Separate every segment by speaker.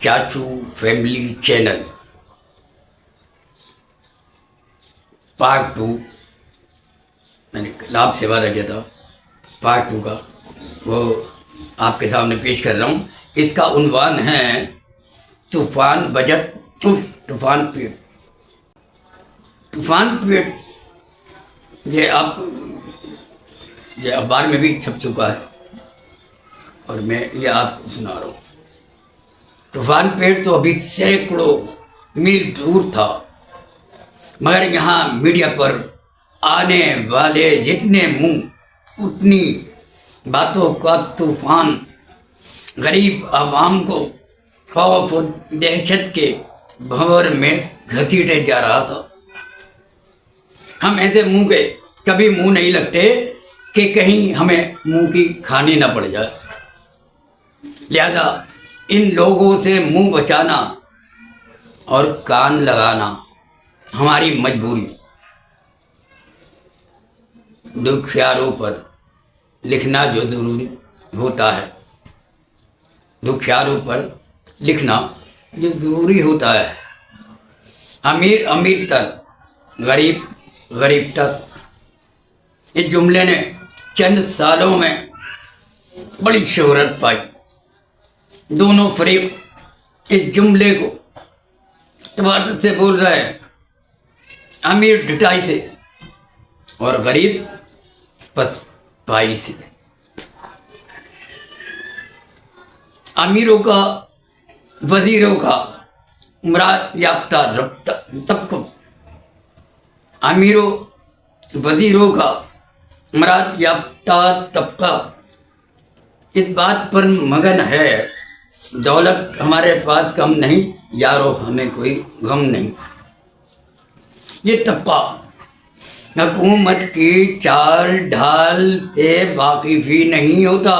Speaker 1: चाचू family channel part 2 मैंने लाभ से वादा किया था। पार्ट 2 का वो आपके सामने पेश कर रहा हूँ। इसका उन्वान है तूफान बजट उफ तूफान पेट। तूफान पेट ये अखबार में भी छप चुका है और मैं ये आपको सुना रहा हूँ। तूफान पेट तो अभी सैकड़ों मील दूर था, मगर यहाँ मीडिया पर आने वाले जितने मुंह उतनी बातों का तूफान गरीब आवाम को खौफ और दहशत के भंवर में घसीटे जा रहा था। हम ऐसे मुंह के कभी मुंह नहीं लगते कि कहीं हमें मुंह की खानी ना पड़ जाए। लिहाजा इन लोगों से मुंह बचाना और कान लगाना हमारी मजबूरी। दुखियारों पर लिखना जो ज़रूरी होता है, दुखियारों पर लिखना जो ज़रूरी होता है। अमीर अमीर तक, गरीब गरीब तक, इस जुमले ने चंद सालों में बड़ी शोहरत पाई। दोनों फरीक इस जुमले को तवादुत से बोल रहे हैं, अमीर ढिठाई से और गरीब पसपाई से। अमीरों का, वजीरों का मुराद याफ्ता तबका, अमीरों वजीरों का मुराद याफ्ता तबका इस बात पर मगन है, दौलत हमारे पास कम नहीं यारो, हमें कोई गम नहीं। ये तबका हुकूमत की चाल ढाल से वाकिफ ही नहीं होता,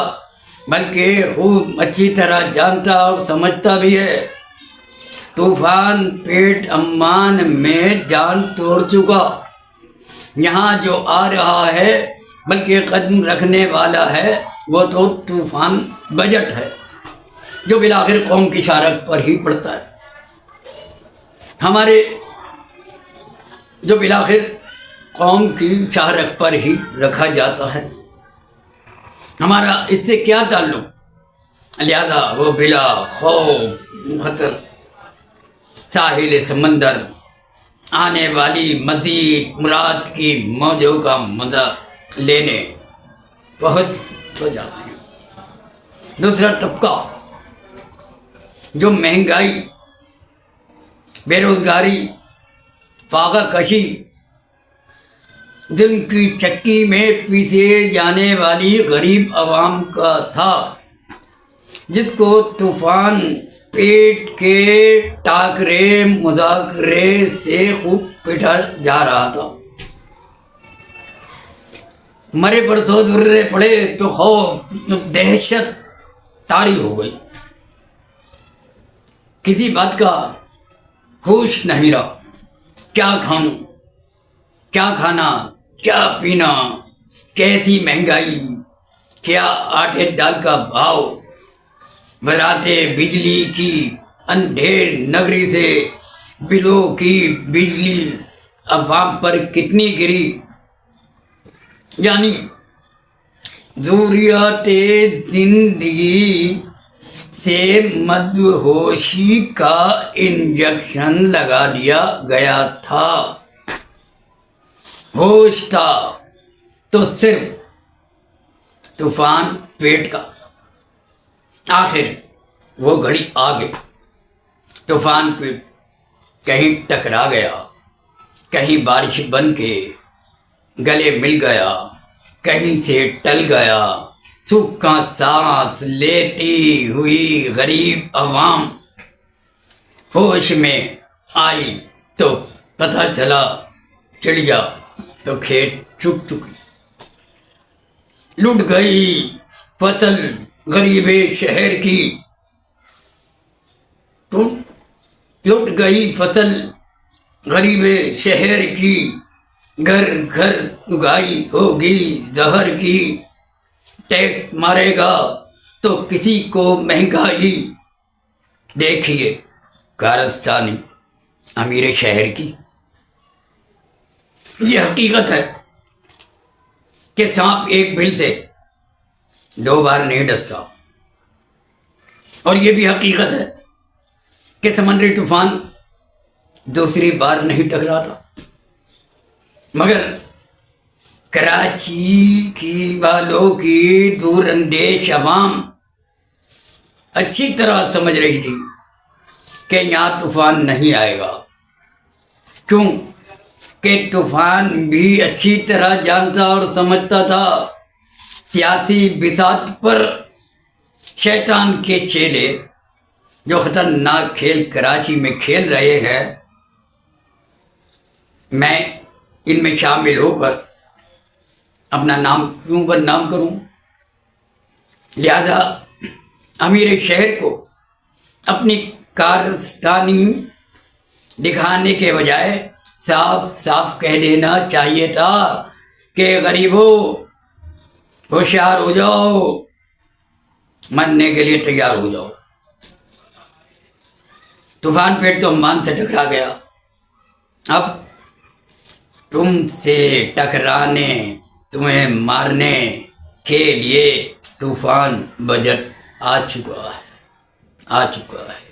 Speaker 1: बल्कि खूब अच्छी तरह जानता और समझता भी है। तूफान पेट अम्मान में जान तोड़ चुका। यहाँ जो आ रहा है बल्कि कदम रखने वाला है वो तो तूफान बजट है, जो बिलाखिर कौम की शारक पर ही पड़ता है। हमारे जो बिलाखिर कौम की शारक पर ही रखा जाता है, हमारा इससे क्या ताल्लुक। लिहाजा वो बिला खौफ खतर साहिल समंदर आने वाली मजीद मुराद की मौजों का मज़ा लेने बहुत हो जाते हैं। दूसरा तबका जो महंगाई, बेरोज़गारी, फाका कशी, जुल्म की चक्की में पीसे जाने वाली गरीब आवाम का था, जिसको तूफान पेट के टाकरे मुज़ाकरे से खूब पिटा जा रहा था। मरे पर सौ दुर्रे पड़े तो खौफ दहशत तारी हो गई। किसी बात का होश नहीं रहा। क्या खाऊं, क्या खाना, क्या पीना, कैसी महंगाई, क्या आटे दाल का भाव, बराते बिजली की अंधेर नगरी से बिलों की बिजली अवाम पर कितनी गिरी। यानी ज़रूरियाते ज़िंदगी से मदहोशी का इंजेक्शन लगा दिया गया था। होश था तो सिर्फ तूफान पेट का। आखिर वो घड़ी आ गई। तूफान पेट कहीं टकरा गया, कहीं बारिश बन के गले मिल गया, कहीं से टल गया। सूखा सांस लेती हुई गरीब आवाम होश में आई तो पता चला चिड़िया तो खेत चुग चुकी। लुट गई फसल गरीबे शहर की, तो लुट गई फसल गरीबे शहर की, घर घर उगाई होगी जहर की। टैक्स मारेगा तो किसी को महंगाई, دیکھیے کارستانی امیر شہر کی، یہ حقیقت ہے کہ سانپ ایک بل سے 2 بار نہیں ڈستا، اور یہ بھی حقیقت ہے کہ سمندری طوفان دوسری بار نہیں ٹکراتا، مگر کراچی کی والوں کی دور اندیش عوام اچھی طرح سمجھ رہی تھی کہ یہاں طوفان نہیں آئے گا، کیوں کہ طوفان بھی اچھی طرح جانتا اور سمجھتا تھا سیاسی بساط پر شیطان کے چیلے جو خطرناک کھیل کراچی میں کھیل رہے ہیں، میں ان میں شامل ہو کر اپنا نام کیوں بدنام کروں؟ لہذا امیر شہر کو اپنی کارستانی دکھانے کے بجائے صاف صاف کہہ دینا چاہیے تھا کہ غریبوں ہوشیار ہو جاؤ، مرنے کے لیے تیار ہو جاؤ۔ طوفان پیٹ تو مان سے ٹکرا گیا، اب تم سے ٹکرانے، تمہیں مارنے کے لیے طوفان بجٹ آ چکا ہے۔